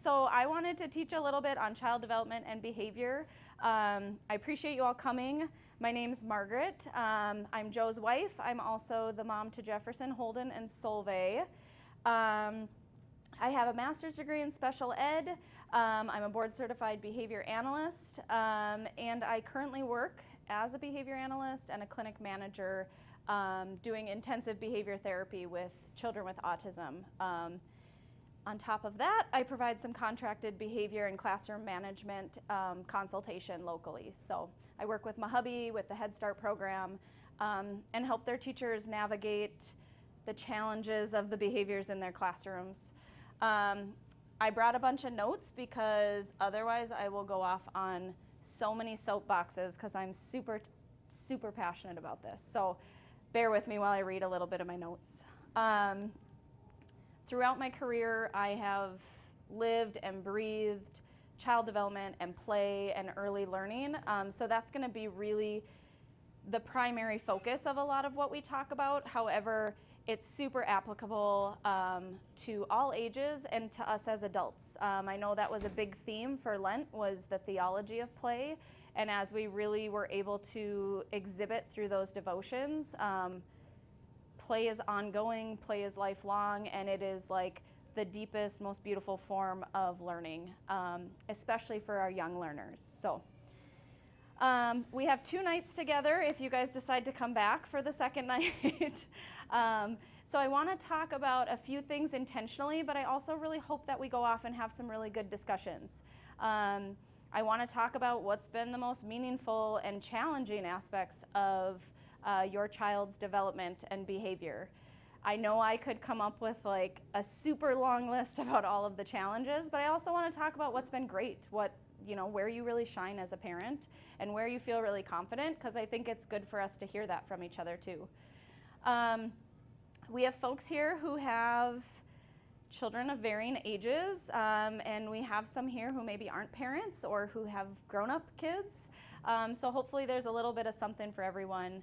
So I wanted to teach a little bit on child development and behavior. I appreciate you all coming. My name's Margaret. I'm Joe's wife. I'm also the mom to Jefferson, Holden, and Solveig. I have a master's degree in special ed. I'm a board certified behavior analyst, and I currently work as a behavior analyst and a clinic manager doing intensive behavior therapy with children with autism. On top of that, I provide some contracted behavior and classroom management consultation locally. So I work with my hubby with the Head Start program and help their teachers navigate the challenges of the behaviors in their classrooms. I brought a bunch of notes because otherwise I will go off on so many soapboxes because I'm super passionate about this. So bear with me while I read a little bit of my notes. Throughout my career, I have lived and breathed child development and play and early learning. So that's going to be really the primary focus of a lot of what we talk about. However, it's super applicable to all ages and to us as adults. I know that was a big theme for Lent, was the theology of play. And as we really were able to exhibit through those devotions, play is ongoing, play is lifelong, and it is like the deepest, most beautiful form of learning, especially for our young learners. So we have 2 nights together if you guys decide to come back for the second night. So I want to talk about a few things intentionally, but I also really hope that we go off and have some really good discussions. I want to talk about what's been the most meaningful and challenging aspects of your child's development and behavior. I know I could come up with like a super long list about all of the challenges, but I also want to talk about what's been great, where you really shine as a parent and where you feel really confident, because I think it's good for us to hear that from each other too. We have folks here who have children of varying ages, and we have some here who maybe aren't parents or who have grown-up kids. So hopefully there's a little bit of something for everyone.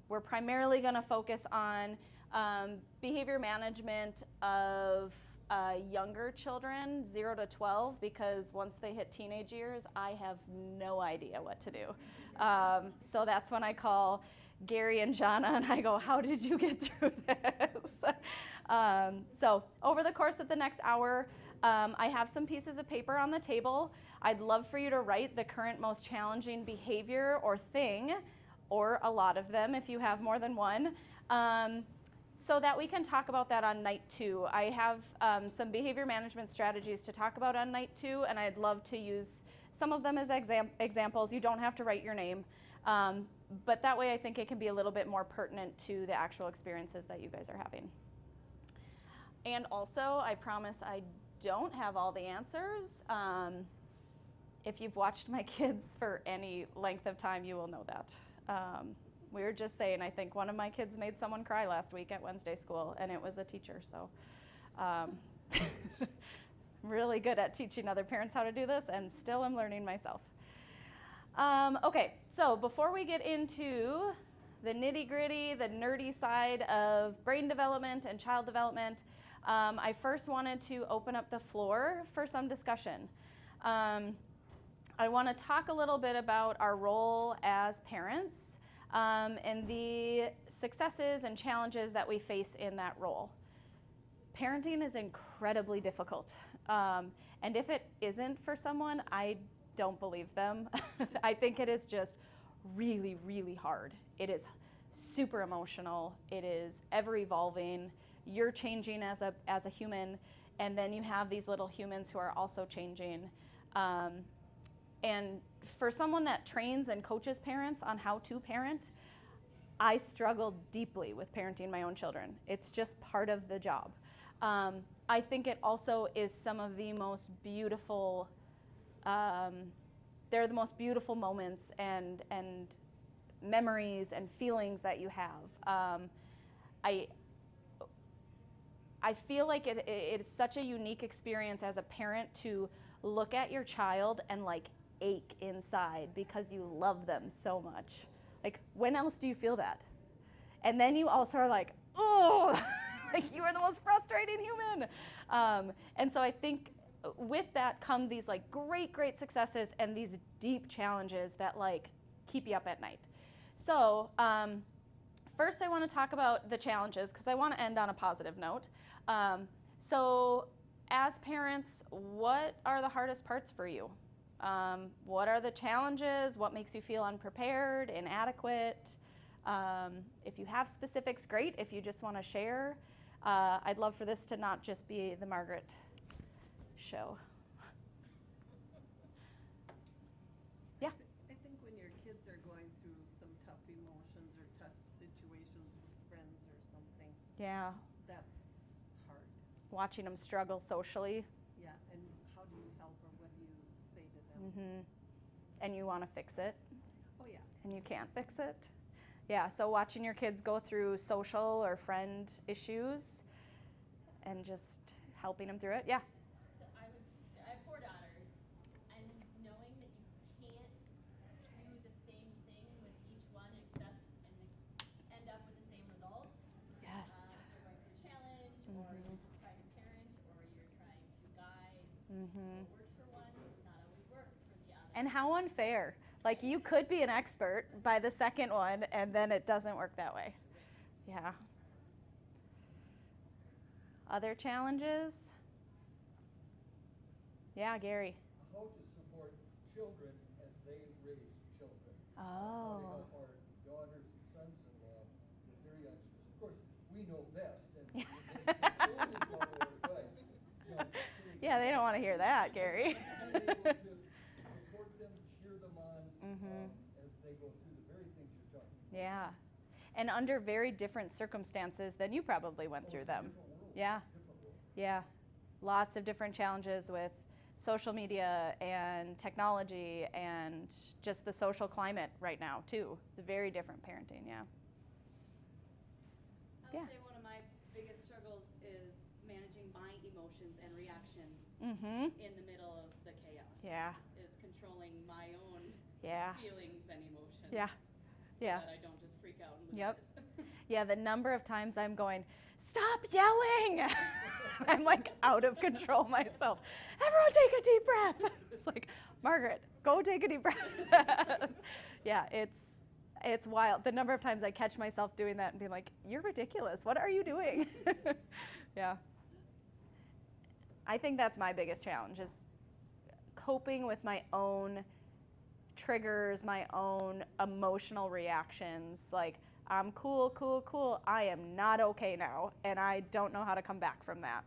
We're primarily going to focus on behavior management of younger children, 0 to 12, because once they hit teenage years, I have no idea what to do. So that's when I call Gary and Jana and I go, how did you get through this? So over the course of the next hour, I have some pieces of paper on the table. I'd love for you to write the current most challenging behavior or thing, or a lot of them if you have more than one, so that we can talk about that on night 2. I have some behavior management strategies to talk about on night 2, and I'd love to use some of them as examples. You don't have to write your name, but that way I think it can be a little bit more pertinent to the actual experiences that you guys are having. And also, I promise I don't have all the answers. If you've watched my kids for any length of time, you will know that. We were just saying, I think one of my kids made someone cry last week at Wednesday school, and it was a teacher, so really good at teaching other parents how to do this, and still am learning myself. Okay, so before we get into the nitty-gritty, the nerdy side of brain development and child development, I first wanted to open up the floor for some discussion. I want to talk a little bit about our role as parents and the successes and challenges that we face in that role. Parenting is incredibly difficult, and if it isn't for someone, I don't believe them. I think it is just really, really hard. It is super emotional. It is ever evolving. You're changing as a human, and then you have these little humans who are also changing. And for someone that trains and coaches parents on how to parent, I struggle deeply with parenting my own children. It's just part of the job. I think it also is some of the most beautiful, they're the most beautiful moments and memories and feelings that you have. I feel like it's such a unique experience as a parent to look at your child and like ache inside because you love them so much. Like, when else do you feel that? And then you also are like, oh, like you are the most frustrating human. And so I think with that come these like great successes and these deep challenges that like keep you up at night. So first I want to talk about the challenges because I want to end on a positive note. So as parents, what are the hardest parts for you? What are the challenges? What makes you feel unprepared, inadequate? If you have specifics, great. If you just want to share, I'd love for this to not just be the Margaret show. Yeah. I think when your kids are going through some tough emotions or tough situations with friends or something, Yeah. that's hard. Watching them struggle socially. Yeah, and how do you help or what do you say to them? Mm-hmm. And you want to fix it. Oh yeah. And you can't fix it. Yeah, so watching your kids go through social or friend issues and just helping them through it. Yeah. So I have 4 daughters, and knowing that you can't do the same thing with each one except and end up with the same result. Yes. You're going through a challenge, or you're just trying to parent, or you're trying to guide. Mm-hmm. What works for one does not always work for the other. And how unfair. Like you could be an expert by the second one and then it doesn't work that way. Yeah. Other challenges? Yeah, Gary. How to support children as they raise children. Oh. How to help our daughters and sons-in-law with their youngsters. Of course, we know best, and they only follow our advice. Yeah, they don't want to hear that, Gary. Being able to support them, cheer them on as they go through the very things you're talking about. Yeah. And under very different circumstances than you probably went through them. Yeah. Yeah. Lots of different challenges with social media and technology and just the social climate right now too. It's a very different parenting, yeah. I would say one of my biggest struggles is managing my emotions and reactions in the middle of the chaos. Yeah. Is controlling my own feelings and emotions. Yeah. So that I don't just freak out and lose it. Yeah, the number of times I'm going, stop yelling! I'm like out of control myself. Everyone take a deep breath. It's like, Margaret, go take a deep breath. Yeah, it's wild. The number of times I catch myself doing that and being like, you're ridiculous. What are you doing? Yeah. I think that's my biggest challenge is coping with my own triggers, my own emotional reactions. Like, I'm cool. I am not okay now, and I don't know how to come back from that.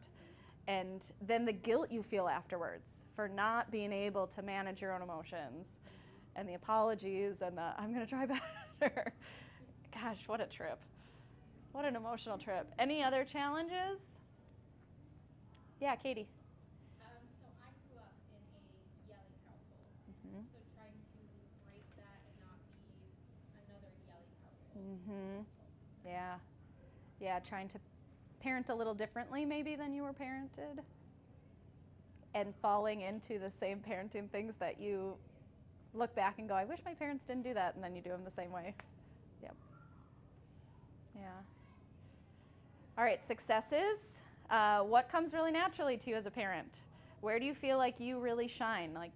And then the guilt you feel afterwards for not being able to manage your own emotions, and the apologies, and the I'm going to try better. Gosh, what a trip. What an emotional trip. Any other challenges? Yeah, Katie. So I grew up in a yelling household. So trying to break that and not be another yelling household. Yeah, trying to parent a little differently maybe than you were parented. And falling into the same parenting things that you look back and go, I wish my parents didn't do that, and then you do them the same way. Yep. Yeah. All right, successes. What comes really naturally to you as a parent? Where do you feel like you really shine? Like,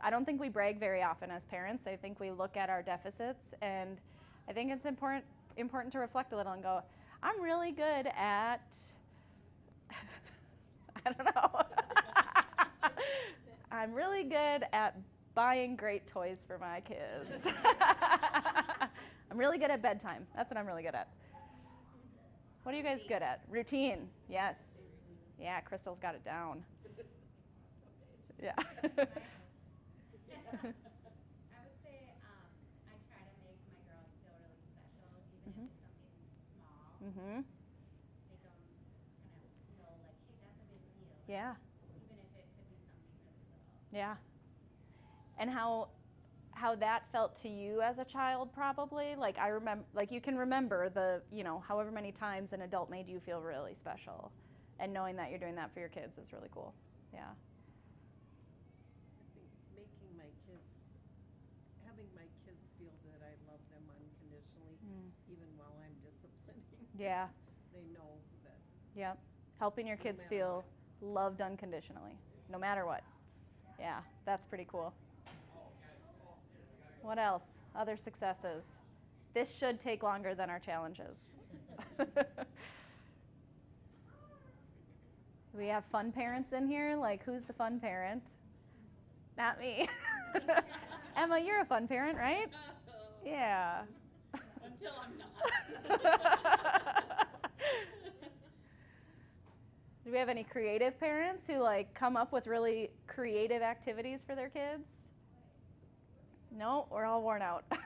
I don't think we brag very often as parents. I think we look at our deficits, and I think it's important to reflect a little and go, I'm really good at, I don't know. I'm really good at buying great toys for my kids. I'm really good at bedtime. That's what I'm really good at. What are you guys good at? Routine. Yes. Yeah, Crystal's got it down. Yeah. I would say I try to make my girls feel really special, even if it's something small. Make them kind of know, like, hey, that's a big deal. Yeah. Even if it could be something really little. Yeah. And how that felt to you as a child, probably. Like I remember, like you can remember the, however many times an adult made you feel really special, and knowing that you're doing that for your kids is really cool. Yeah. I think having my kids feel that I love them unconditionally, even while I'm disciplining. Yeah. They know that. Yep. Helping your kids feel loved unconditionally. no matter what. Yeah, that's pretty cool. What else? Other successes. This should take longer than our challenges. We have fun parents in here. Like, who's the fun parent? Not me. Emma, you're a fun parent, right? Yeah. Until I'm not. Do we have any creative parents who like come up with really creative activities for their kids? No, we're all worn out. I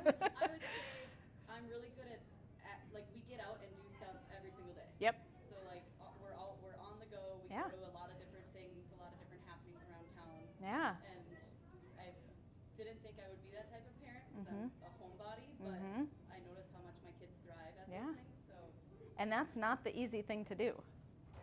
would say I'm really good at like we get out and do stuff every single day. Yep. So like we're on the go. We Yeah. go to a lot of different things, a lot of different happenings around town. Yeah. And I didn't think I would be that type of parent because Mhm. I'm a homebody, but Mhm. I notice how much my kids thrive at Yeah. those things. So And that's not the easy thing to do.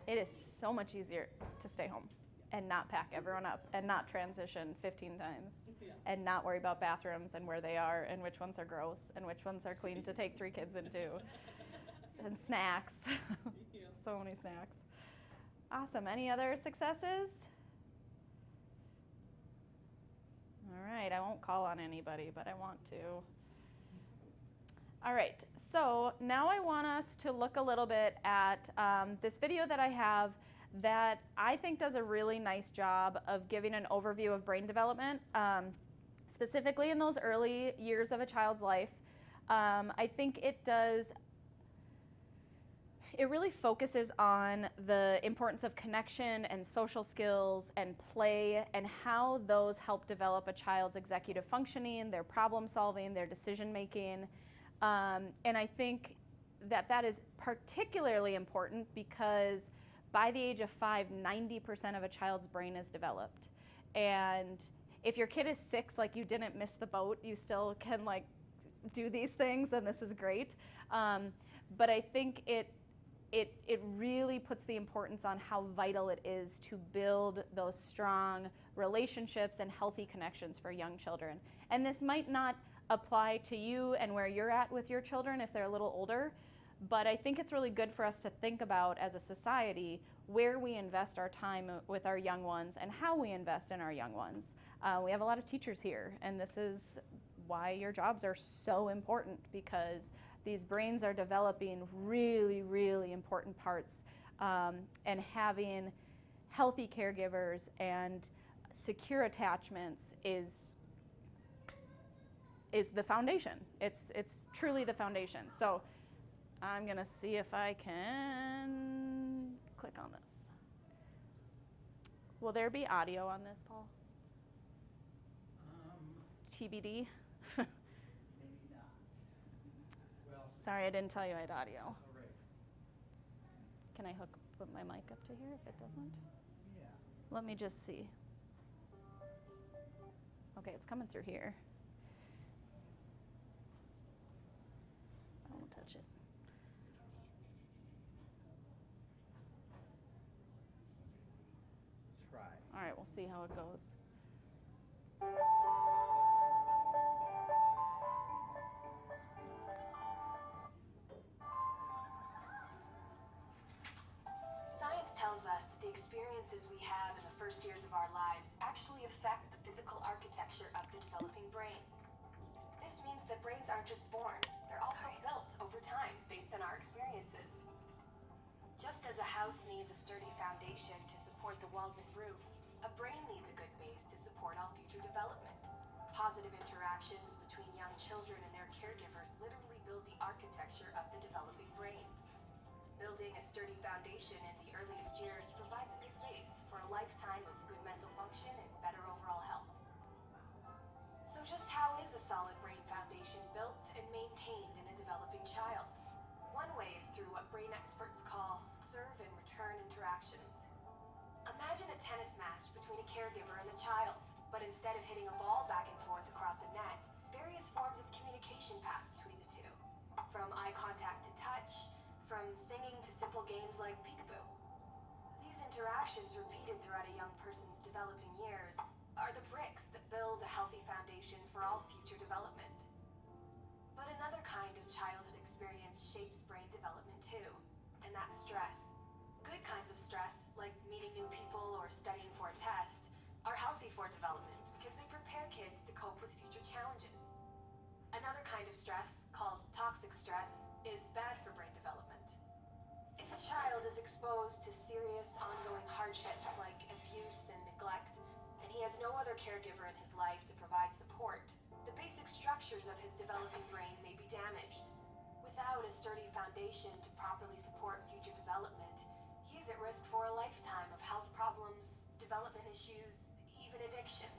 It is so much easier to stay home and not pack everyone up and not transition 15 times yeah. and not worry about bathrooms and where they are and which ones are gross and which ones are clean to take 3 kids into. And snacks. Yeah. So many snacks. Awesome. Any other successes? All right. I won't call on anybody, but I want to. All right. So now I want us to look a little bit at this video that I have that I think does a really nice job of giving an overview of brain development, specifically in those early years of a child's life. I think it really focuses on the importance of connection and social skills and play and how those help develop a child's executive functioning, their problem solving, their decision making. And I think that is particularly important because by the age of 5, 90% of a child's brain is developed. And if your kid is 6, like you didn't miss the boat, you still can like do these things, and this is great. But I think it really puts the importance on how vital it is to build those strong relationships and healthy connections for young children. And this might not apply to you and where you're at with your children if they're a little older, but I think it's really good for us to think about as a society where we invest our time with our young ones and how we invest in our young ones. We have a lot of teachers here, and this is why your jobs are so important, because these brains are developing really, really important parts, and having healthy caregivers and secure attachments is the foundation. It's truly the foundation. So I'm gonna see if I can click on this. Will there be audio on this, Paul? TBD. Maybe not. Well, Sorry, I didn't tell you I had audio. that's all right. Can I put my mic up to here if it doesn't? Yeah. Let me just see. Okay, it's coming through here. I won't touch it. Try. All right, we'll see how it goes. Science tells us that the experiences we have in the first years of our lives actually affect the physical architecture of the developing brain. This means that brains aren't just born, they're also built over time based on our experiences. Just as a house needs a sturdy foundation to support the walls and roof, a brain needs a good base to support all future development. Positive interactions between young children and their caregivers literally build the architecture of the developing brain. Building a sturdy foundation in the earliest years provides a good base for a lifetime of good mental function and better overall health. So just how is a solid brain foundation built and maintained in a developing child? One way is through what brain experts call serve and return interactions. Imagine a tennis match between a caregiver and a child, but instead of hitting a ball back and forth across a net, various forms of communication pass between the two. From eye contact to touch, from singing to simple games like peekaboo. These interactions repeated throughout a young person's developing years are the bricks that build a healthy foundation for all future development. But another kind of childhood experience shapes brain development too, and that's stress. Good kinds of stress like meeting new people or studying for a test, are healthy for development because they prepare kids to cope with future challenges. Another kind of stress, called toxic stress, is bad for brain development. If a child is exposed to serious ongoing hardships like abuse and neglect, and he has no other caregiver in his life to provide support, the basic structures of his developing brain may be damaged. Without a sturdy foundation to properly support future development, he is at risk for a lifetime of health problems, development issues, even addiction.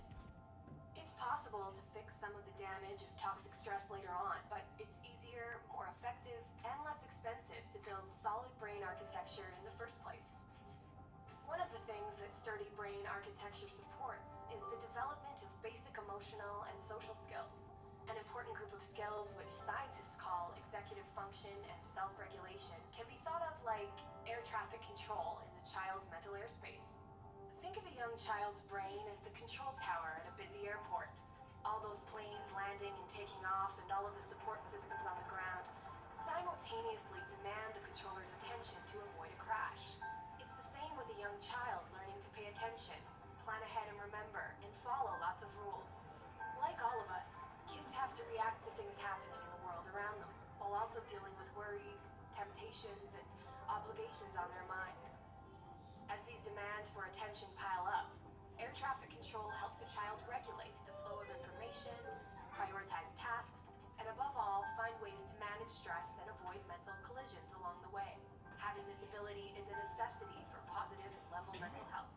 It's possible to fix some of the damage of toxic stress later on, but it's easier, more effective, and less expensive to build solid brain architecture in the first place. One of the things that sturdy brain architecture supports is the development of basic emotional and social skills, an important group of skills which scientists call executive function and self-regulation can be thought of like air traffic control in the child's mental airspace. Think of a young child's brain as the control tower at a busy airport. All those planes landing and taking off and all of the support systems on the ground simultaneously demand the controller's attention to avoid a crash. It's the same with a young child learning to pay attention, plan ahead and remember, and follow lots of rules. Like all of us, kids have to react to things happening in the world around them, while also dealing with worries, temptations, and obligations on their minds. As these demands for attention pile up, air traffic control helps a child regulate the flow of information, prioritize tasks, and above all, find ways to manage stress and avoid mental collisions along the way. Having this ability is a necessity for positive level mental health.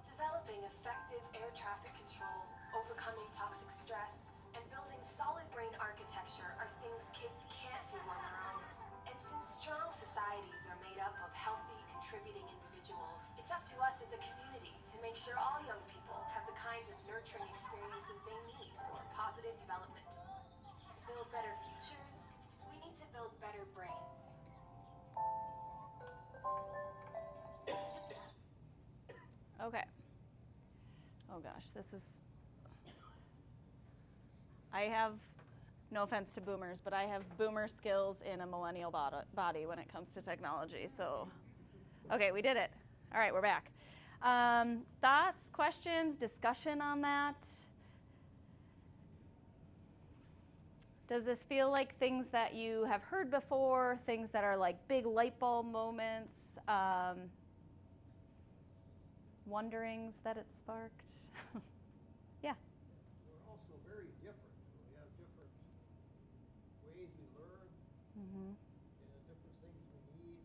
Developing effective air traffic control, overcoming toxic stress, and building solid brain architecture are things kids can't do on their own. And since strong societies are made up of healthy, contributing individuals, it's up to us as a community to make sure all young people have the kinds of nurturing experiences they need for positive development. To build better futures, we need to build better brains. Okay. Oh gosh, this is. I have, no offense to boomers, but I have boomer skills in a millennial body when it comes to technology. So, okay, we did it. All right, we're back. Thoughts, questions, discussion on that? Does this feel like things that you have heard before, things that are like big light bulb moments, wonderings that it sparked? Yeah. We're also very different. We have different ways we learn Mm-hmm. and different things we need.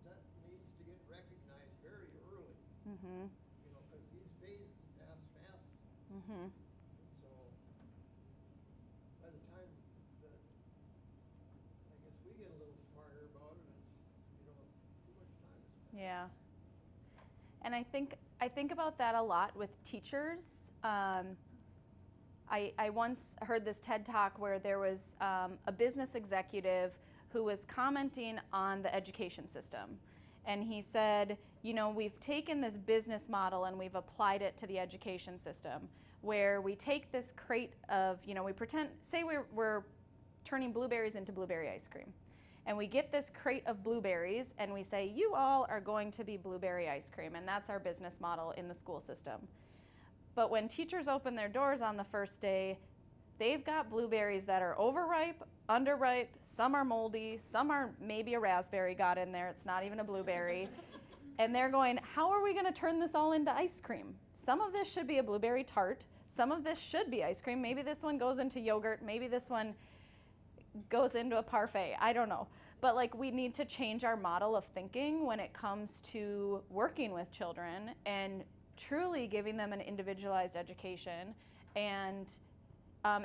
But that needs to get recognized very early, Mm-hmm. you know, because these phases pass fast. Mm-hmm. So by the time that I guess we get a little smarter about it, it's, you know, too much time has passed. Yeah. And I think about that a lot with teachers. I once heard this TED Talk where there was a business executive who was commenting on the education system. And he said, you know, we've taken this business model and we've applied it to the education system, where we take this crate of, you know, we pretend, say we're turning blueberries into blueberry ice cream. And we get this crate of blueberries and we say, you all are going to be blueberry ice cream. And that's our business model in the school system. But when teachers open their doors on the first day, they've got blueberries that are overripe, underripe, some are moldy, some are maybe a raspberry got in there, it's not even a blueberry. And they're going, how are we going to turn this all into ice cream? Some of this should be a blueberry tart, some of this should be ice cream, maybe this one goes into yogurt, maybe this one goes into a parfait, I don't know. But like, we need to change our model of thinking when it comes to working with children and truly giving them an individualized education, and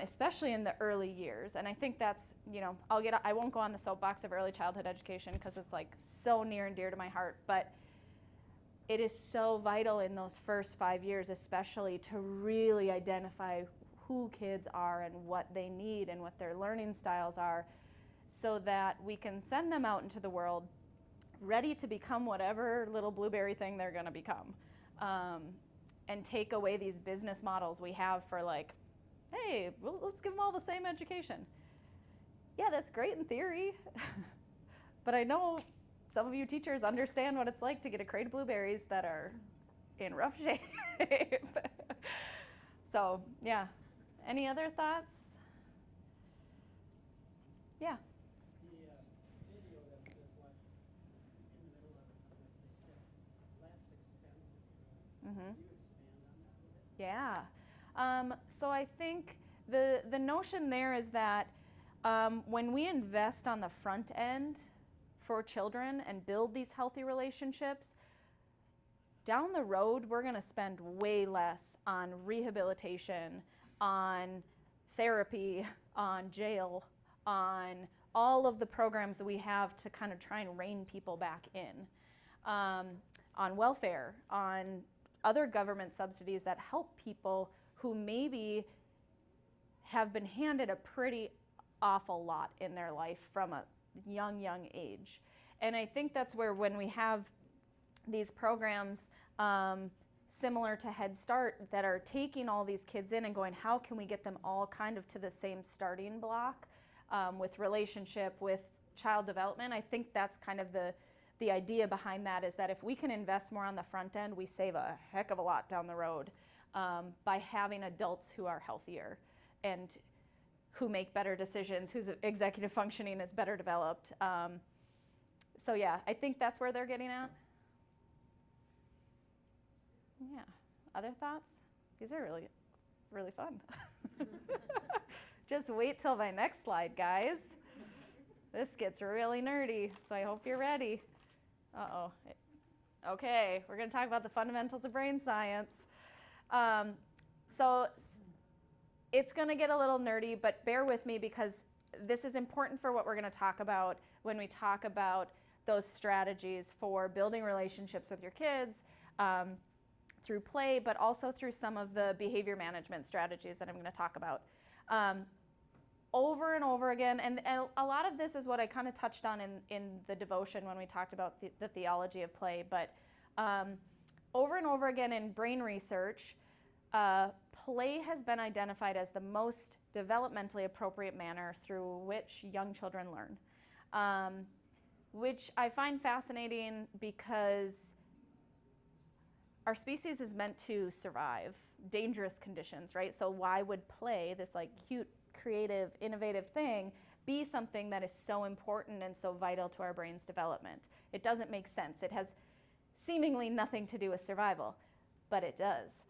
especially in the early years. And I think that's, you know, I won't go on the soapbox of early childhood education because it's like so near and dear to my heart, but it is so vital in those first 5 years especially to really identify who kids are and what they need and what their learning styles are, so that we can send them out into the world ready to become whatever little blueberry thing they're going to become. And take away these business models we have for like, hey, well, let's give them all the same education. Yeah, that's great in theory, but I know some of you teachers understand what it's like to get a crate of blueberries that are in rough shape. So, yeah. Any other thoughts? Yeah. The video that we just watched, in the middle of it, sometimes they said less expensive. Mm-hmm. Can you expand on that a little bit? Yeah. So I think the notion there is that when we invest on the front end for children and build these healthy relationships, down the road we're going to spend way less on rehabilitation, on therapy, on jail, on all of the programs that we have to kind of try and rein people back in, on welfare, on other government subsidies that help people who maybe have been handed a pretty awful lot in their life from a young age. And I think that's where when we have these programs similar to Head Start that are taking all these kids in and going, how can we get them all kind of to the same starting block with relationship, with child development? I think that's kind of the idea behind that, is that if we can invest more on the front end, we save a heck of a lot down the road by having adults who are healthier and who make better decisions, whose executive functioning is better developed. So yeah, I think that's where they're getting at. Yeah. Other thoughts? These are really, really fun. Just wait till my next slide, guys. This gets really nerdy, so I hope you're ready. Uh-oh. Okay, we're going to talk about the fundamentals of brain science. So it's going to get a little nerdy, but bear with me because this is important for what we're going to talk about when we talk about those strategies for building relationships with your kids through play, but also through some of the behavior management strategies that I'm going to talk about. Over and over again, and a lot of this is what I kind of touched on in the devotion when we talked about the theology of play, but over and over again in brain research, play has been identified as the most developmentally appropriate manner through which young children learn, which I find fascinating because our species is meant to survive dangerous conditions, right? So why would play, this like cute, creative, innovative thing, be something that is so important and so vital to our brain's development? It doesn't make sense. It has seemingly nothing to do with survival, but it does.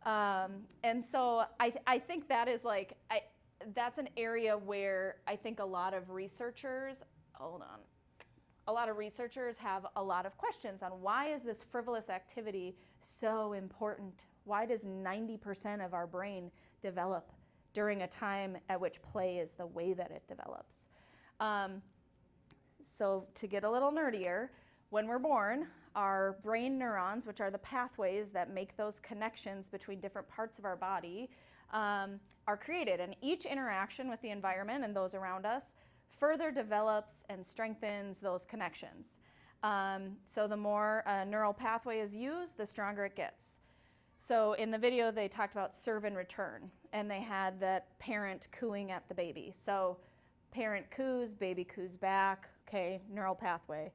And so I think that is like, that's an area where I think a lot of researchers, a lot of researchers have a lot of questions on why is this frivolous activity so important? Why does 90% of our brain develop during a time at which play is the way that it develops? So to get a little nerdier, when we're born, our brain neurons, which are the pathways that make those connections between different parts of our body, are created. And each interaction with the environment and those around us further develops and strengthens those connections. So the more a neural pathway is used, the stronger it gets. So in the video, they talked about serve and return, and they had that parent cooing at the baby. So parent coos, baby coos back, okay, neural pathway,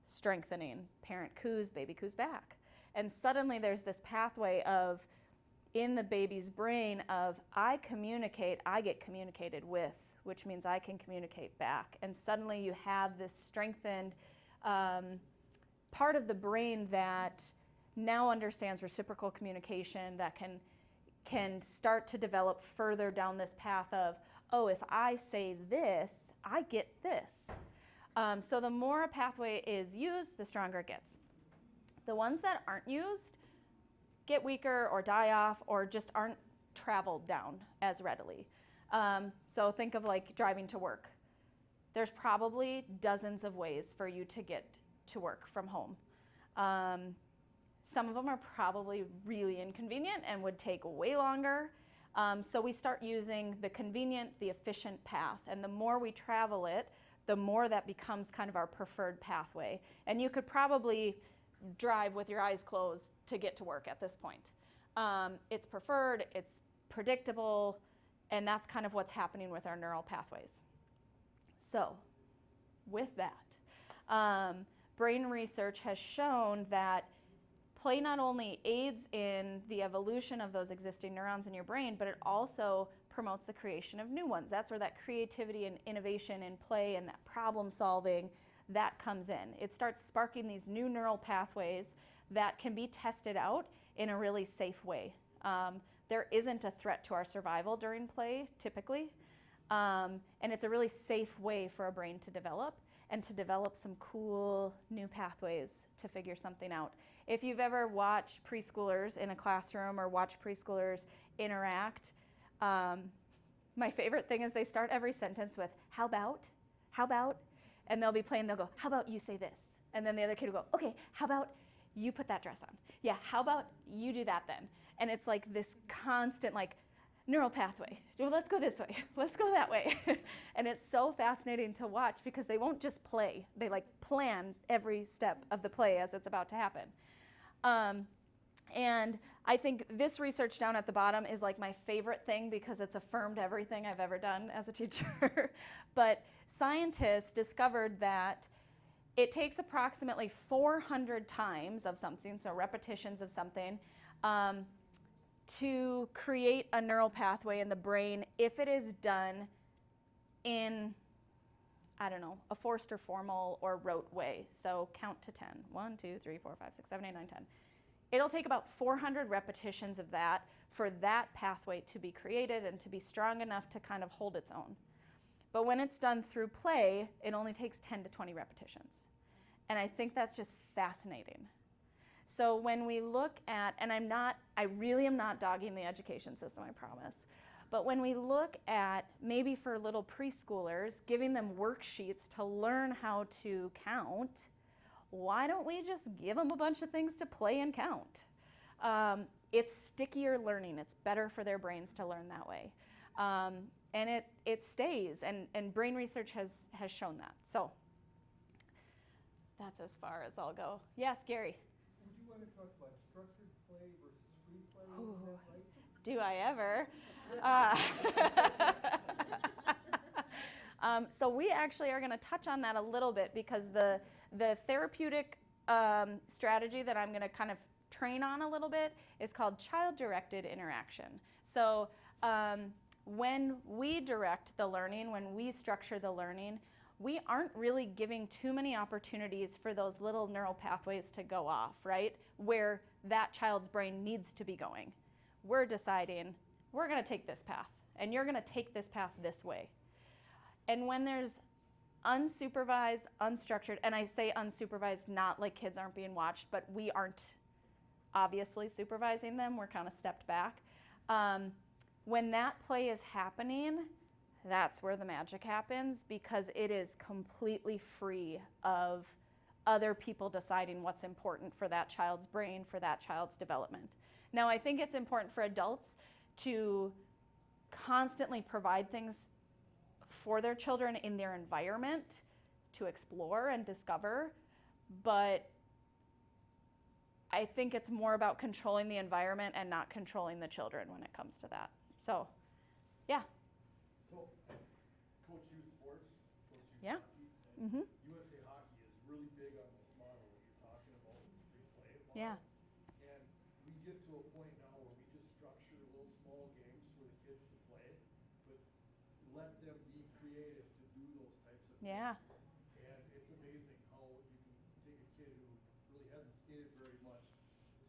strengthening. Parent coos, baby coos back. And suddenly there's this pathway of, in the baby's brain of, I communicate, I get communicated with, which means I can communicate back. And suddenly you have this strengthened part of the brain that now understands reciprocal communication, that can start to develop further down this path of, oh, if I say this, I get this. So the more a pathway is used, the stronger it gets. The ones that aren't used get weaker or die off or just aren't traveled down as readily. So think of like driving to work. There's probably dozens of ways for you to get to work from home. Some of them are probably really inconvenient and would take way longer. So we start using the convenient, the efficient path. And the more we travel it, the more that becomes kind of our preferred pathway. And you could probably drive with your eyes closed to get to work at this point. It's preferred, it's predictable, and that's kind of what's happening with our neural pathways. So with that, brain research has shown that play not only aids in the evolution of those existing neurons in your brain, but it also promotes the creation of new ones. That's where that creativity and innovation in play and that problem solving, that comes in. It starts sparking these new neural pathways that can be tested out in a really safe way. There isn't a threat to our survival during play, typically, and it's a really safe way for a brain to develop and to develop some cool new pathways to figure something out. If you've ever watched preschoolers in a classroom or watched preschoolers interact, my favorite thing is they start every sentence with, how about, and they'll be playing, they'll go, how about you say this? And then the other kid will go, okay, how about you put that dress on? Yeah, how about you do that then? And it's like this constant like neural pathway. Well, let's go this way, let's go that way. And it's so fascinating to watch because they won't just play, they like plan every step of the play as it's about to happen. And I think this research down at the bottom is like my favorite thing because it's affirmed everything I've ever done as a teacher. But scientists discovered that it takes approximately 400 times of something, so repetitions of something, to create a neural pathway in the brain if it is done in, I don't know, a forced or formal or rote way. So count to 10. 1, 2, 3, 4, 5, 6, 7, 8, 9, 10. It'll take about 400 repetitions of that for that pathway to be created and to be strong enough to kind of hold its own. But when it's done through play, it only takes 10 to 20 repetitions. And I think that's just fascinating. So when we look at, and I really am not dogging the education system, I promise. But when we look at, maybe for little preschoolers, giving them worksheets to learn how to count, why don't we just give them a bunch of things to play and count? It's stickier learning. It's better for their brains to learn that way. And it stays, and brain research has shown that. So that's as far as I'll go. Yes, Gary? Would you want to talk about structured play versus free play? Ooh. Is that right? Do I ever? So we actually are going to touch on that a little bit because the therapeutic strategy that I'm going to kind of train on a little bit is called child-directed interaction. So when we direct the learning, when we structure the learning, we aren't really giving too many opportunities for those little neural pathways to go off, right? Where that child's brain needs to be going. We're deciding, we're going to take this path, and you're going to take this path this way. And when there's unsupervised, unstructured, and I say unsupervised not like kids aren't being watched, but we aren't obviously supervising them, we're kind of stepped back. When that play is happening, that's where the magic happens because it is completely free of other people deciding what's important for that child's brain, for that child's development. Now, I think it's important for adults to constantly provide things for their children in their environment to explore and discover, but I think it's more about controlling the environment and not controlling the children when it comes to that. So, yeah. So, coach youth sports, coach youth Yeah. hockey, Mm-hmm. USA Hockey is really big on this model that you're talking about, the free play model. Yeah. And we get to a point now where we just structure little small games for the kids to play, but let them be creative to do those types of Yeah. things. And it's amazing how you can take a kid who really hasn't skated very much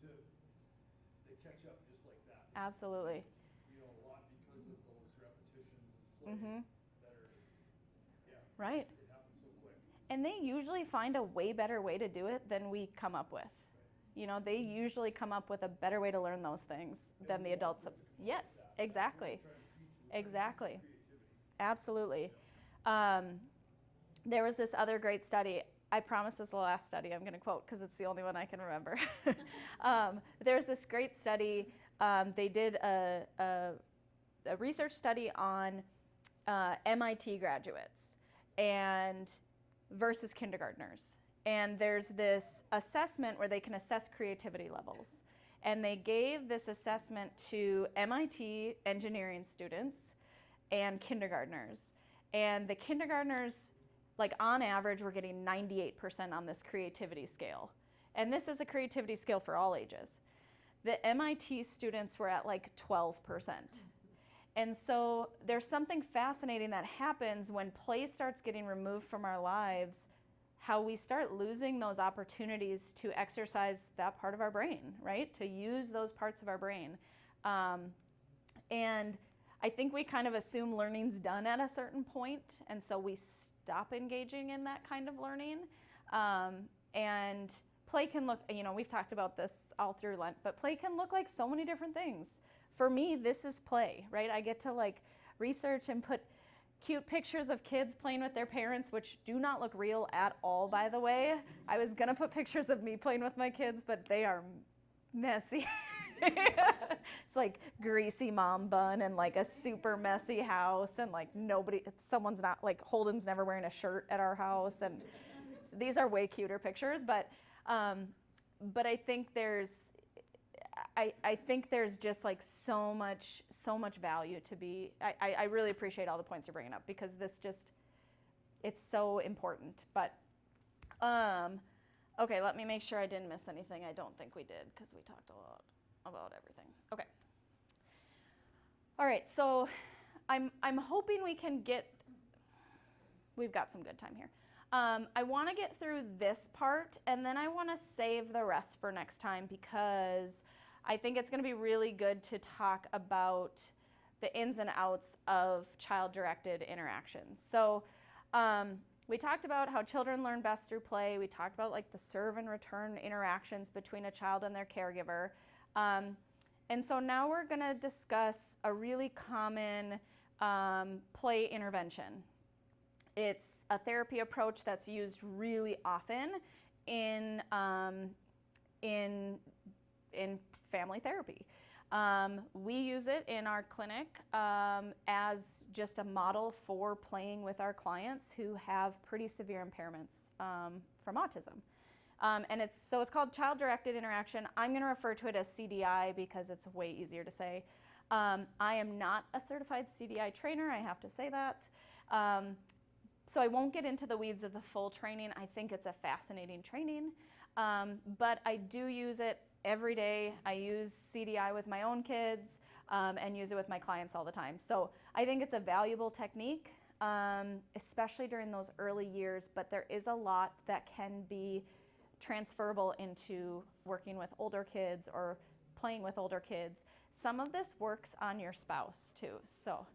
they catch up just like that. Absolutely. It's, a lot because of those repetitions of play Mm-hmm. that are, Right. it happens so quick. And they usually find a way better way to do it than we come up with. They usually come up with a better way to learn those things than the adults. Yes, exactly. Exactly. Absolutely. There was this other great study. I promise this is the last study I'm going to quote because it's the only one I can remember. There's this great study. They did a research study on MIT graduates and versus kindergartners. And there's this assessment where they can assess creativity levels. And they gave this assessment to MIT engineering students and kindergartners. And the kindergartners like on average, we're getting 98% on this creativity scale. And this is a creativity scale for all ages. The MIT students were at like 12%. And so there's something fascinating that happens when play starts getting removed from our lives, how we start losing those opportunities to exercise that part of our brain, right? To use those parts of our brain. And I think we kind of assume learning's done at a certain point, and so we stop engaging in that kind of learning. And play can look, we've talked about this all through Lent, but play can look like so many different things. For me, this is play, right? I get to like research and put cute pictures of kids playing with their parents, which do not look real at all, by the way. I was gonna put pictures of me playing with my kids, but they are messy. It's like greasy mom bun and like a super messy house, and like someone's not, like Holden's never wearing a shirt at our house, and so these are way cuter pictures, but I think there's just like so much value to be. I really appreciate all the points you're bringing up, because it's so important. But okay, let me make sure I didn't miss anything. I don't think we did, because we talked a lot about everything. Okay. All right, so I'm hoping we've got some good time here. I want to get through this part, and then I want to save the rest for next time, because I think it's going to be really good to talk about the ins and outs of child-directed interactions. So we talked about how children learn best through play. We talked about like the serve and return interactions between a child and their caregiver. And so now we're going to discuss a really common play intervention. It's a therapy approach that's used really often in family therapy. We use it in our clinic as just a model for playing with our clients who have pretty severe impairments from autism. And it's called child-directed interaction. I'm going to refer to it as CDI because it's way easier to say. I am not a certified CDI trainer, I have to say that. So I won't get into the weeds of the full training. I think it's a fascinating training, but I do use it every day. I use CDI with my own kids and use it with my clients all the time. So I think it's a valuable technique, especially during those early years, but there is a lot that can be transferable into working with older kids or playing with older kids. Some of this works on your spouse too, so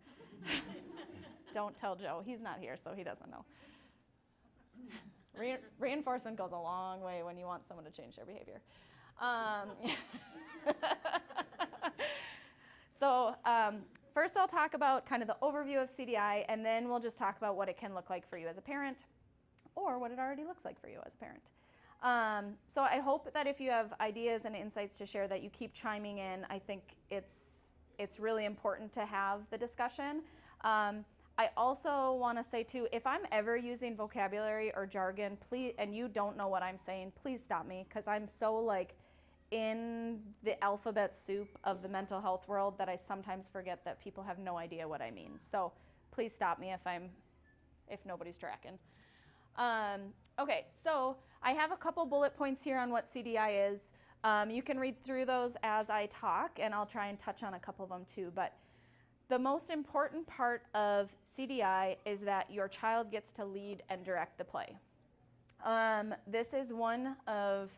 don't tell Joe. He's not here, so he doesn't know. Reinforcement goes a long way when you want someone to change their behavior. So first I'll talk about kind of the overview of CDI, and then we'll just talk about what it can look like for you as a parent, or what it already looks like for you as a parent. So I hope that if you have ideas and insights to share, that you keep chiming in. I think it's really important to have the discussion. I also want to say too, if I'm ever using vocabulary or jargon, please, and you don't know what I'm saying, please stop me, because I'm so like in the alphabet soup of the mental health world that I sometimes forget that people have no idea what I mean. So please stop me if nobody's tracking. Okay, so I have a couple bullet points here on what CDI is. You can read through those as I talk, and I'll try and touch on a couple of them too. But the most important part of CDI is that your child gets to lead and direct the play. This is one of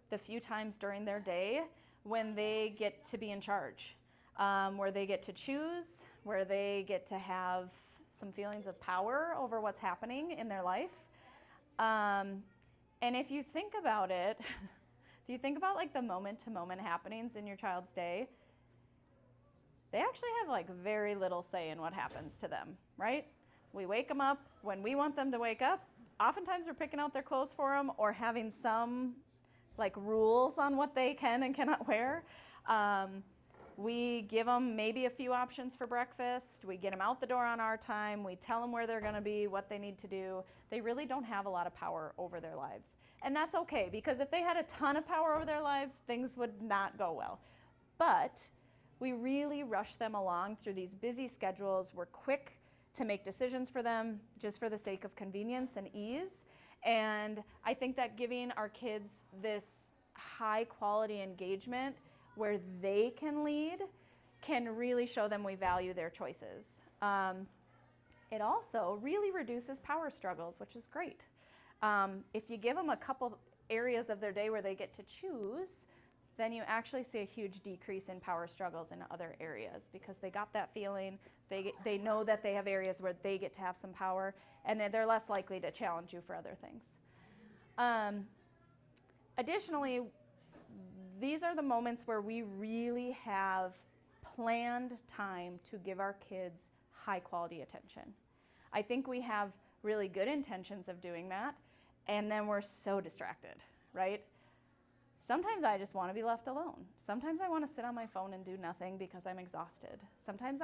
the few times during their day when they get to be in charge, where they get to choose, where they get to have some feelings of power over what's happening in their life. And if you think about it, if you think about like the moment-to-moment happenings in your child's day, they actually have like very little say in what happens to them, right? We wake them up when we want them to wake up. Oftentimes we're picking out their clothes for them or having some like rules on what they can and cannot wear. We give them maybe a few options for breakfast. We get them out the door on our time. We tell them where they're going to be, what they need to do. They really don't have a lot of power over their lives. And that's okay, because if they had a ton of power over their lives, things would not go well. But we really rush them along through these busy schedules. We're quick to make decisions for them just for the sake of convenience and ease. And I think that giving our kids this high quality engagement where they can lead can really show them we value their choices. It also really reduces power struggles, which is great. If you give them a couple areas of their day where they get to choose, then you actually see a huge decrease in power struggles in other areas because they got that feeling. They know that they have areas where they get to have some power, and they're less likely to challenge you for other things. Additionally, these are the moments where we really have planned time to give our kids high quality attention. I think we have really good intentions of doing that, and then we're so distracted, right? Sometimes I just want to be left alone. Sometimes I want to sit on my phone and do nothing because I'm exhausted. Sometimes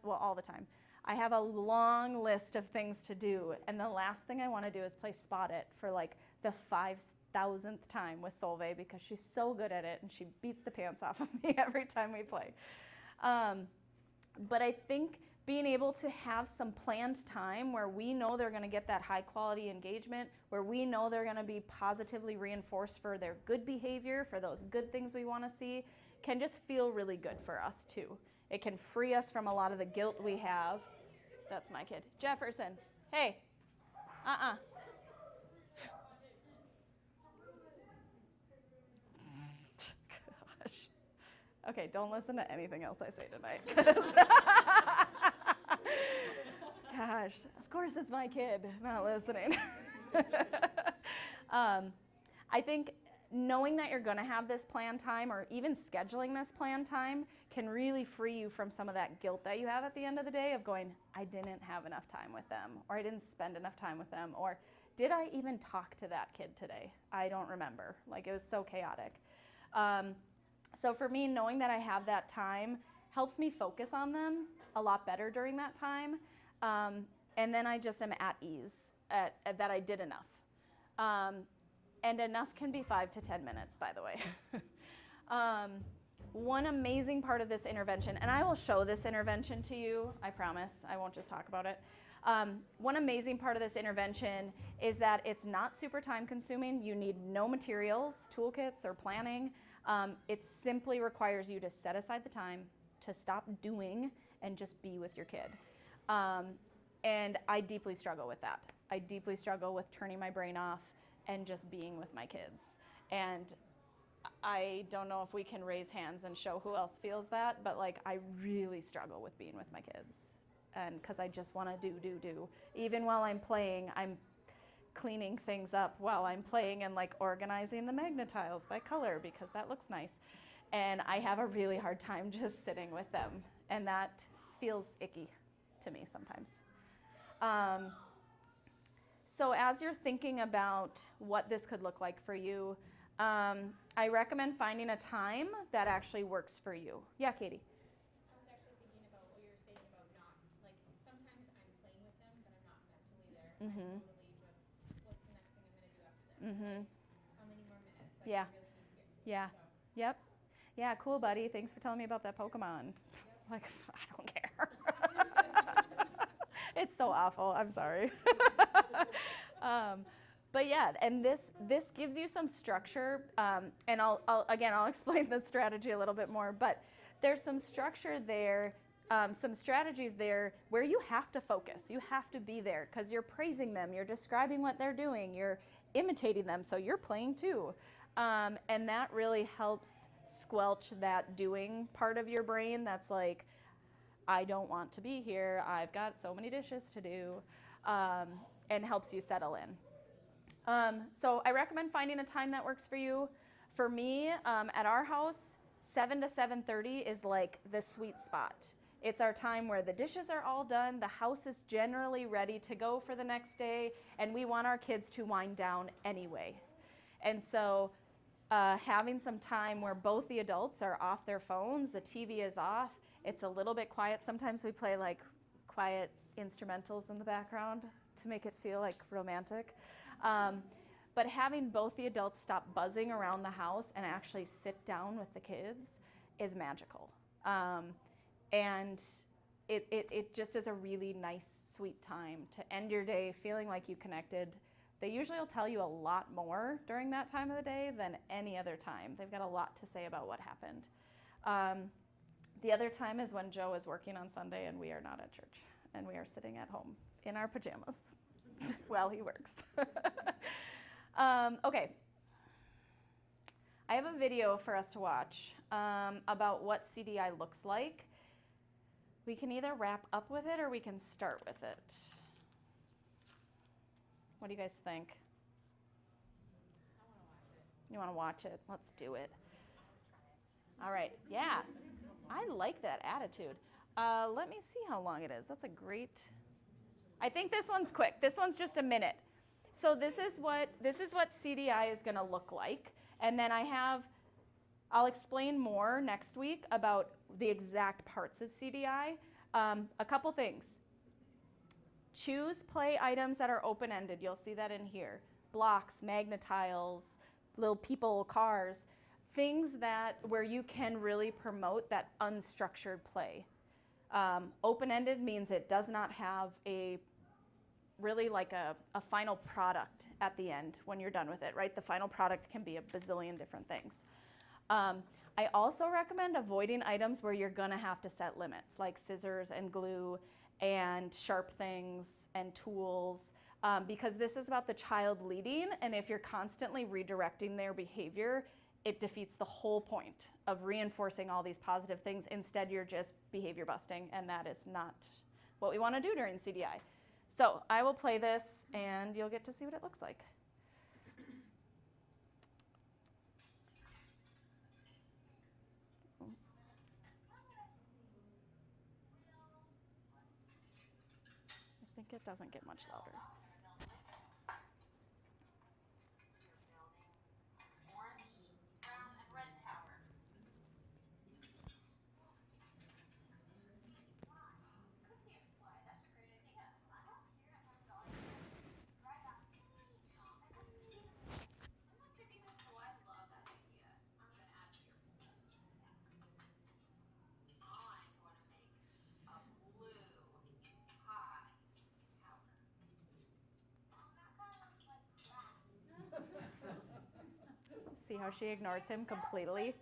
all the time, I have a long list of things to do, and the last thing I want to do is play Spot It for like the 5,000th time with Solveig because she's so good at it and she beats the pants off of me every time we play. But I think being able to have some planned time where we know they're going to get that high quality engagement, where we know they're going to be positively reinforced for their good behavior, for those good things we want to see, can just feel really good for us too. It can free us from a lot of the guilt we have. That's my kid. Jefferson, hey, Gosh. Okay, don't listen to anything else I say tonight. Gosh, of course it's my kid not listening. I think knowing that you're going to have this planned time or even scheduling this planned time can really free you from some of that guilt that you have at the end of the day of going, I didn't have enough time with them, or I didn't spend enough time with them, or did I even talk to that kid today? I don't remember. Like, it was so chaotic. So for me, knowing that I have that time helps me focus on them a lot better during that time. And then I just am at ease that I did enough. And enough can be 5 to 10 minutes, by the way. One amazing part of this intervention, and I will show this intervention to you, I promise, I won't just talk about it. One amazing part of this intervention is that it's not super time consuming. You need no materials, toolkits, or planning. It simply requires you to set aside the time to stop doing and just be with your kid. And I deeply struggle with that. I deeply struggle with turning my brain off and just being with my kids. And I don't know if we can raise hands and show who else feels that, but like I really struggle with being with my kids. And because I just want to do. Even while I'm playing, I'm cleaning things up while I'm playing and like organizing the magnetiles by color because that looks nice. And I have a really hard time just sitting with them. And that feels icky to me sometimes. So as you're thinking about what this could look like for you, I recommend finding a time that actually works for you. Yeah, Katie? I was actually thinking about what you were saying about not, like, sometimes I'm playing with them, but I'm not mentally there. Mm-hmm. I'm totally just, what's the next thing I'm going to do after this? Mm-hmm. How many more minutes? Like, Yeah. I really need to get to Yeah. it. So. Yep. Yeah, cool, buddy. Thanks for telling me about that Pokemon. Yep. Like, I don't care. It's so awful. I'm sorry. But yeah, and this gives you some structure, and I'll explain the strategy a little bit more. But there's some structure there, some strategies there where you have to focus. You have to be there because you're praising them, you're describing what they're doing, you're imitating them, so you're playing too, and that really helps squelch that doing part of your brain that's like, I don't want to be here. I've got so many dishes to do, and helps you settle in. So I recommend finding a time that works for you. For me, at our house, 7 to 7:30 is like the sweet spot. It's our time where the dishes are all done, the house is generally ready to go for the next day, and we want our kids to wind down anyway. And so having some time where both the adults are off their phones, the TV is off, it's a little bit quiet. Sometimes we play like quiet instrumentals in the background to make it feel like romantic. But having both the adults stop buzzing around the house and actually sit down with the kids is magical. And it just is a really nice, sweet time to end your day feeling like you connected. They usually will tell you a lot more during that time of the day than any other time. They've got a lot to say about what happened. The other time is when Joe is working on Sunday and we are not at church and we are sitting at home in our pajamas while he works. Okay. I have a video for us to watch about what CDI looks like. We can either wrap up with it or we can start with it. What do you guys think? You want to watch it? Let's do it. All right. Yeah. I like that attitude. Let me see how long it is. That's a great... I think this one's quick. This one's just a minute. So this is what CDI is going to look like. And then I'll explain more next week about the exact parts of CDI. A couple things. Choose play items that are open-ended. You'll see that in here. Blocks, magnetiles, little people, cars, things where you can really promote that unstructured play. Open-ended means it does not have really like a final product at the end when you're done with it, right? The final product can be a bazillion different things. I also recommend avoiding items where you're gonna have to set limits, like scissors and glue and sharp things and tools, because this is about the child leading, and if you're constantly redirecting their behavior, it defeats the whole point of reinforcing all these positive things. Instead, you're just behavior busting, and that is not what we wanna do during CDI. So I will play this, and you'll get to see what it looks like. I think it doesn't get much louder. See how she ignores him completely?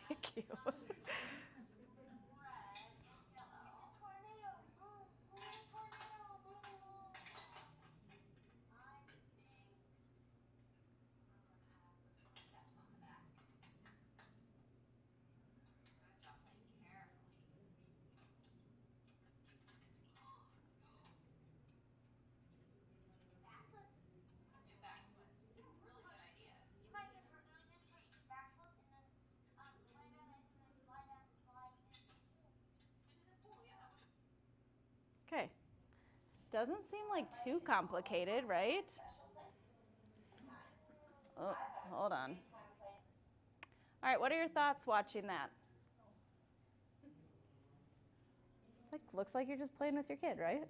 Thank you. Okay. Doesn't seem like too complicated, right? Oh, hold on. All right, what are your thoughts watching that? Like, looks like you're just playing with your kid, right?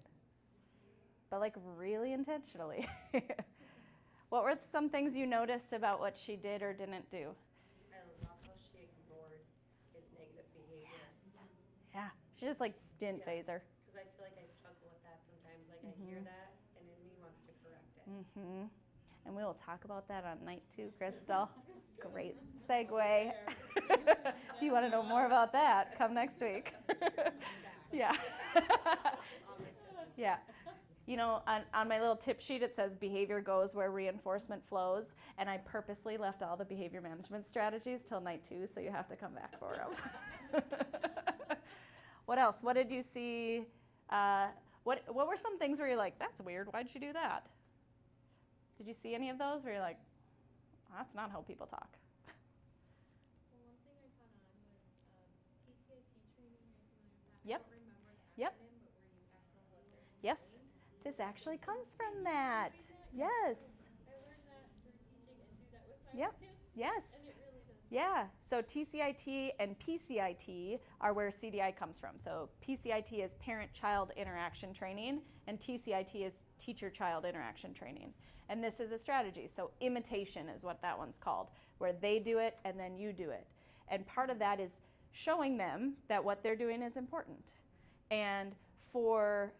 But like really intentionally. What were some things you noticed about what she did or didn't do? I love how she ignored his negative behavior. Yes. Yeah, she just like didn't phase her. Because I feel like I struggle with that sometimes. Like I hear that and in me wants to correct it. Mm-hmm. And we will talk about that on night 2, Crystal. Great segue. Do you want to know more about that? Come next week. Yeah. Yeah. You know, on my little tip sheet, it says behavior goes where reinforcement flows. And I purposely left all the behavior management strategies till night 2, so you have to come back for them. What else? What did you see? What were some things where you're like, that's weird, why'd she do that? Did you see any of those where you're like, that's not how people talk? Well, one thing I caught on was TCIT training. Are you familiar with that? Yep. I don't remember Yep. Yes, this actually comes from that. Yes. I learned that through teaching and do that with my Yep. kids. Yes. And it really does. Yeah. So TCIT and PCIT are where CDI comes from. So PCIT is parent-child interaction training, and TCIT is teacher-child interaction training. And this is a strategy. So imitation is what that one's called, where they do it and then you do it. And part of that is showing them that what they're doing is important. And for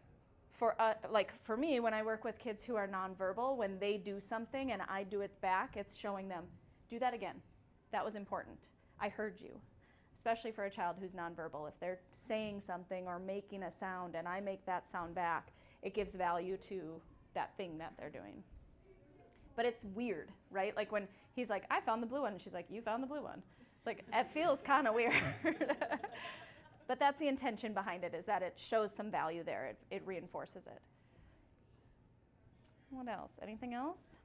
me, when I work with kids who are nonverbal, when they do something and I do it back, it's showing them, do that again. That was important. I heard you. Especially for a child who's nonverbal. If they're saying something or making a sound and I make that sound back, it gives value to that thing that they're doing. But it's weird, right? Like when he's like, I found the blue one, and she's like, you found the blue one. Like, it feels kind of weird. But that's the intention behind it, is that it shows some value there. It reinforces it. What else? Anything else?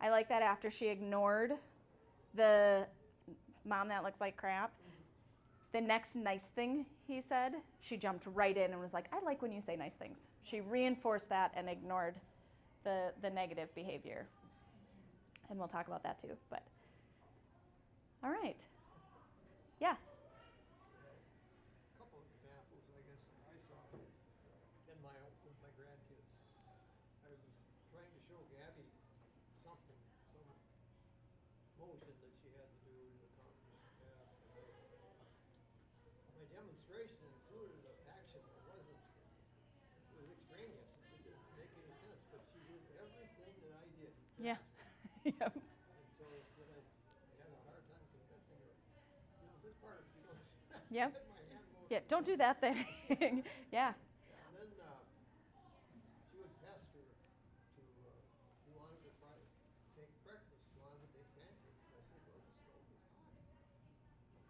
I like that after she ignored the mom that looks like crap, the next nice thing he said, she jumped right in and was like, I like when you say nice things. She reinforced that and ignored the negative behavior. And we'll talk about that too. But all right. Yeah. A couple of examples, I guess, I saw with my grandkids. I was trying to show Gabby something, some motion that she had to do to accomplish a task. My demonstration included an action that it was extraneous. It didn't make any sense, but she did everything that I did. Yeah. Yep. And so when I had a hard time convincing her, this part, Yep. get my hand moving. Yeah, don't do that thing. Yeah. And then she would pester to, she wanted to try to make breakfast. She wanted to make pancakes. I said,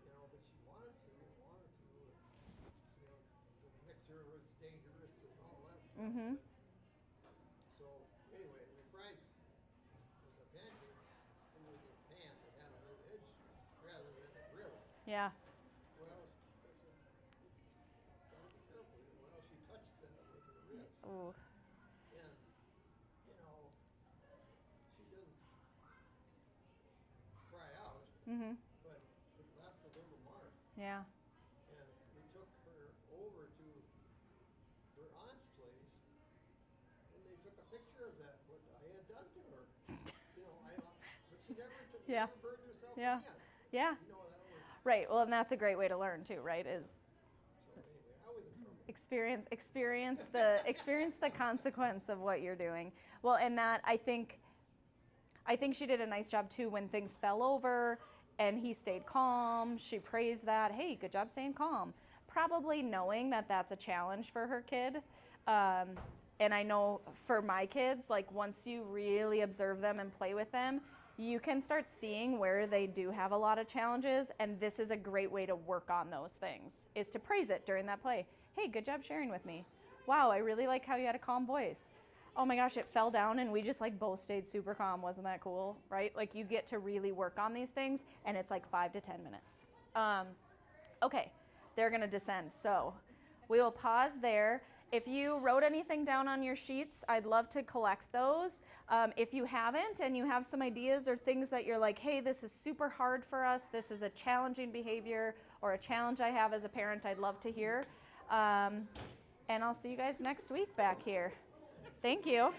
well, the stove is hot. But she wanted to. The mixer was dangerous and all that stuff. Mm-hmm. So anyway, we fried the pancakes. It was a pan that had a little edge rather than a grill. Yeah. Well, I said, gotta be careful. Well, she touched that with her wrist. Ooh. And, she didn't cry out, Mm-hmm. but it left a little mark. Yeah. And we took her over to her aunt's place, and they took a picture of that, what I had done to her. But she never Yeah. never burned herself Yeah. again. Yeah. That was, Right. Well, and that's a great way to learn too, right? Is so anyway, I was in trouble. experience the consequence of what you're doing. Well, and that I think she did a nice job too when things fell over and he stayed calm. She praised that. Hey, good job staying calm. Probably knowing that that's a challenge for her kid. And I know for my kids, like once you really observe them and play with them, you can start seeing where they do have a lot of challenges, and this is a great way to work on those things, is to praise it during that play. Hey, good job sharing with me. Wow, I really like how you had a calm voice. Oh my gosh, it fell down and we just like both stayed super calm. Wasn't that cool, right? Like you get to really work on these things, and it's like 5 to 10 minutes. Okay, they're gonna descend. So we will pause there. If you wrote anything down on your sheets, I'd love to collect those. If you haven't and you have some ideas or things that you're like, hey, this is super hard for us, this is a challenging behavior or a challenge I have as a parent, I'd love to hear. And I'll see you guys next week back here. Thank you.